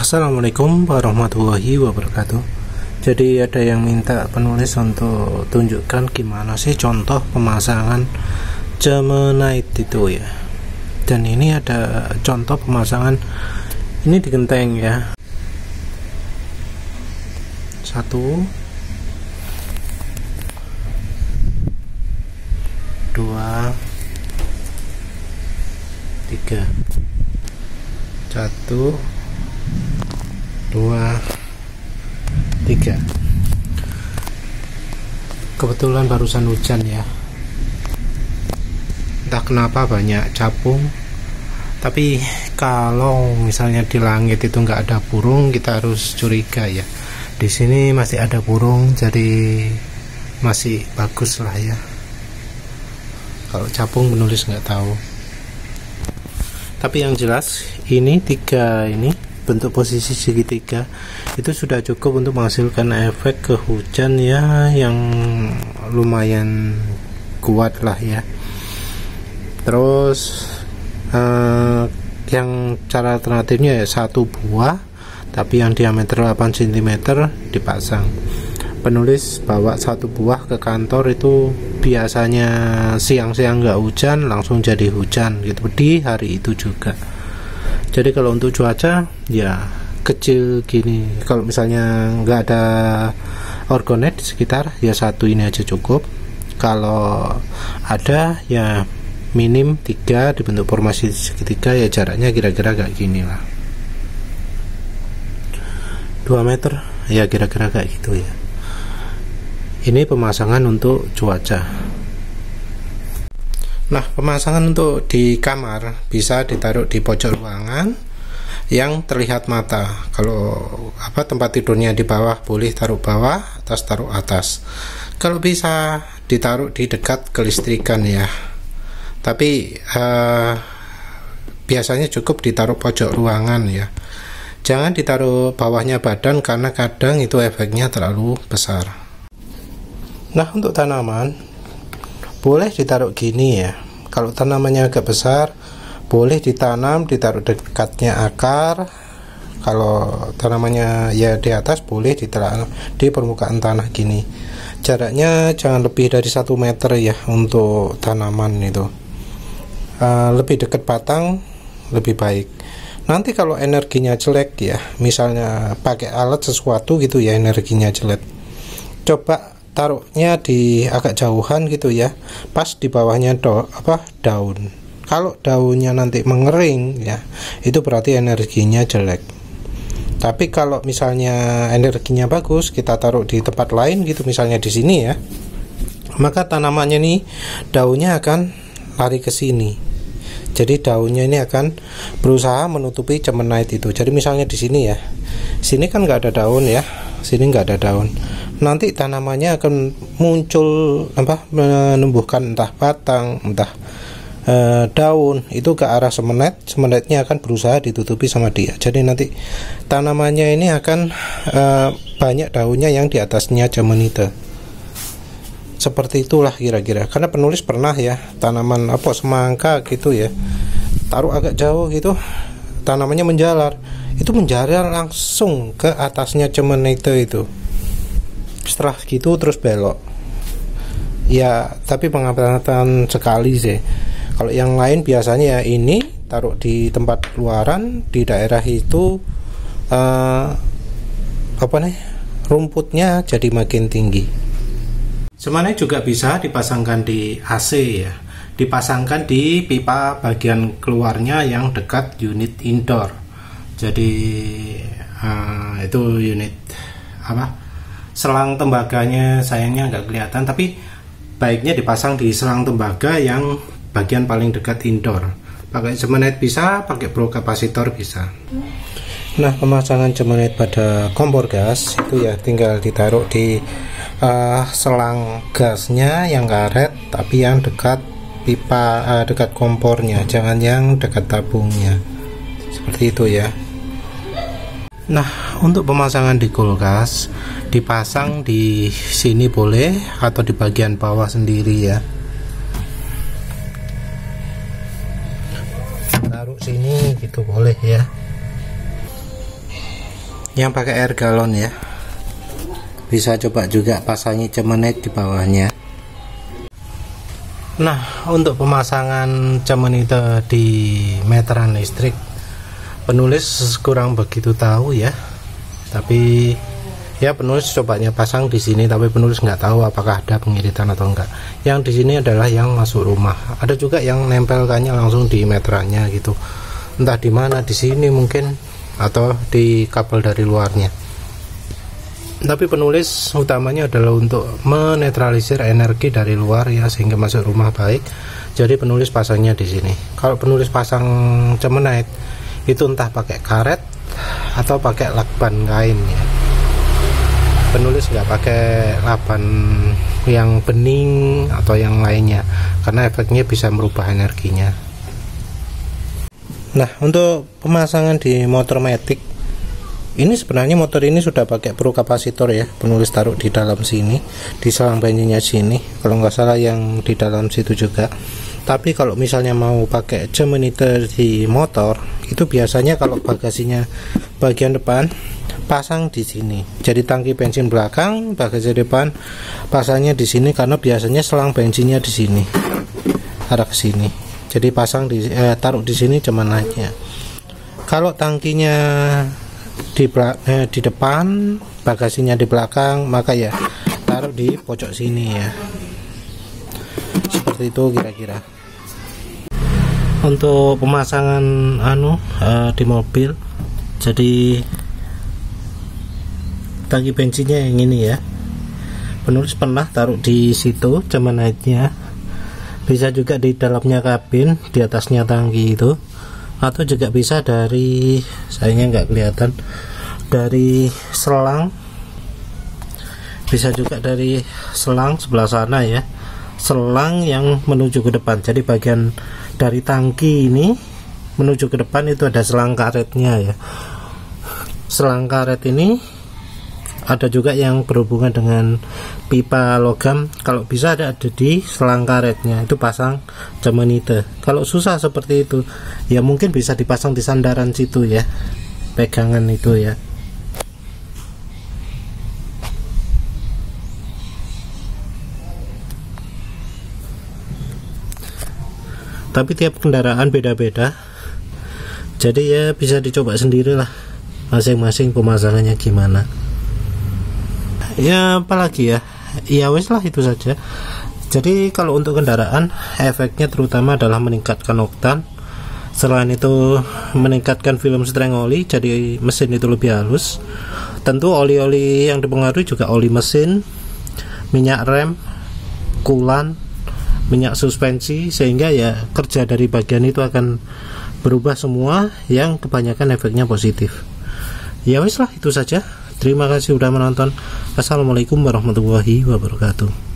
Assalamualaikum warahmatullahi wabarakatuh. Jadi ada yang minta penulis untuk tunjukkan gimana sih contoh pemasangan Gemonite itu ya. Dan ini ada contoh pemasangan ini di genteng ya. 1 2 3 1 2 3. Kebetulan barusan hujan ya, entah kenapa banyak capung. Tapi kalau misalnya di langit itu nggak ada burung, kita harus curiga ya. Di sini masih ada burung, jadi masih bagus lah ya. Kalau capung menulis nggak tahu. Tapi yang jelas ini 3 ini bentuk posisi segitiga itu sudah cukup untuk menghasilkan efek kehujan ya, yang lumayan kuat lah ya. Terus yang cara alternatifnya ya 1 buah tapi yang diameter 8 cm dipasang. Penulis bawa 1 buah ke kantor, itu biasanya siang-siang nggak hujan langsung jadi hujan gitu di hari itu juga. Jadi kalau untuk cuaca ya kecil gini, kalau misalnya nggak ada orgonet di sekitar ya 1 ini aja cukup. Kalau ada ya minim 3 dibentuk formasi segitiga, ya jaraknya kira-kira kayak gini lah, 2 meter ya kira-kira kayak gitu ya. Ini pemasangan untuk cuaca. Nah, pemasangan untuk di kamar bisa ditaruh di pojok ruangan yang terlihat mata. Kalau tempat tidurnya di bawah, boleh taruh bawah, atas taruh atas. Kalau bisa ditaruh di dekat kelistrikan ya. Tapi biasanya cukup ditaruh pojok ruangan ya. Jangan ditaruh bawahnya badan karena kadang itu efeknya terlalu besar. Nah, untuk tanaman boleh ditaruh gini ya. Kalau tanamannya agak besar boleh ditanam ditaruh dekatnya akar. Kalau tanamannya ya di atas boleh ditanam di permukaan tanah gini. Jaraknya jangan lebih dari 1 meter ya untuk tanaman itu. Lebih dekat batang lebih baik. Nanti kalau energinya jelek ya, misalnya pakai alat sesuatu gitu ya, energinya jelek, coba taruhnya di agak jauhan gitu ya, pas di bawahnya daun. Kalau daunnya nanti mengering ya, itu berarti energinya jelek. Tapi kalau misalnya energinya bagus, kita taruh di tempat lain gitu, misalnya di sini ya, maka tanamannya nih daunnya akan lari ke sini. Jadi daunnya ini akan berusaha menutupi Gemonite itu. Jadi misalnya di sini ya, sini kan nggak ada daun ya, sini nggak ada daun. Nanti tanamannya akan muncul menumbuhkan entah batang, entah daun itu ke arah Gemonite-nya akan berusaha ditutupi sama dia. Jadi nanti tanamannya ini akan banyak daunnya yang di atasnya Gemonite. Seperti itulah kira-kira. Karena penulis pernah ya tanaman semangka gitu ya, taruh agak jauh gitu, tanamannya menjalar. Itu menjalar langsung ke atasnya Gemonite itu. Setelah gitu terus belok. Ya, tapi pengamatan sekali sih. Kalau yang lain biasanya ya ini taruh di tempat luaran di daerah itu rumputnya jadi makin tinggi. Sebenarnya juga bisa dipasangkan di AC ya. Dipasangkan di pipa bagian keluarnya yang dekat unit indoor. Jadi itu unit selang tembaganya sayangnya nggak kelihatan, tapi baiknya dipasang di selang tembaga yang bagian paling dekat indoor. Pakai Gemonite bisa, pakai bro kapasitor bisa. Nah, pemasangan Gemonite pada kompor gas itu ya tinggal ditaruh di selang gasnya yang karet, tapi yang dekat pipa, dekat kompornya, jangan yang dekat tabungnya. Seperti itu ya. Nah, untuk pemasangan di kulkas dipasang di sini boleh atau di bagian bawah sendiri ya. Taruh sini gitu boleh ya. yang pakai air galon ya. Bisa coba juga pasangi cemenit di bawahnya. Nah, untuk pemasangan cemenite di meteran listrik, penulis kurang begitu tahu ya. Tapi ya penulis cobanya pasang di sini, tapi penulis nggak tahu apakah ada pengiritan atau enggak. Yang di sini adalah yang masuk rumah. Ada juga yang nempelkannya langsung di meterannya gitu. Entah di mana, di sini mungkin, atau di kabel dari luarnya. Tapi penulis utamanya adalah untuk menetralisir energi dari luar ya, sehingga masuk rumah baik. Jadi penulis pasangnya di sini. Kalau penulis pasang cemenite itu entah pakai karet atau pakai lakban kain ya. Penulis nggak pakai lakban yang bening atau yang lainnya, karena efeknya bisa merubah energinya. Nah, untuk pemasangan di motor matic ini, sebenarnya motor ini sudah pakai pro kapasitor ya. Penulis taruh di dalam sini, di selang bensinnya sini, kalau nggak salah yang di dalam situ juga. Tapi kalau misalnya mau pakai cemenite di motor, itu biasanya kalau bagasinya bagian depan pasang di sini. Jadi tangki bensin belakang, bagasi depan pasangnya di sini, karena biasanya selang bensinnya di sini, arah ke sini. Jadi pasang taruh di sini cemenitenya. Kalau tangkinya di depan, bagasinya di belakang, maka ya taruh di pojok sini ya. Seperti itu kira-kira. Untuk pemasangan di mobil, jadi tangki bensinnya yang ini ya. Penulis pernah taruh di situ cemenitenya. Bisa juga di dalamnya kabin, di atasnya tangki itu. Atau juga bisa dari, sayangnya nggak kelihatan, dari selang. Bisa juga dari selang sebelah sana ya, selang yang menuju ke depan. Jadi bagian dari tangki ini menuju ke depan itu ada selang karetnya ya. Selang karet ini ada juga yang berhubungan dengan pipa logam. Kalau bisa ada di selang karetnya, itu pasang cemenite. Kalau susah seperti itu ya mungkin bisa dipasang di sandaran situ ya, pegangan itu ya. Tapi tiap kendaraan beda-beda, jadi ya bisa dicoba sendirilah masing-masing pemasangannya gimana. Ya apalagi ya wes lah, itu saja. Jadi kalau untuk kendaraan, efeknya terutama adalah meningkatkan oktan. Selain itu meningkatkan film strength oli, jadi mesin itu lebih halus. Tentu oli-oli yang dipengaruhi juga oli mesin, minyak rem, coolant, minyak suspensi, sehingga ya kerja dari bagian itu akan berubah semua, yang kebanyakan efeknya positif. Ya wes lah, itu saja. Terima kasih sudah menonton. Assalamualaikum warahmatullahi wabarakatuh.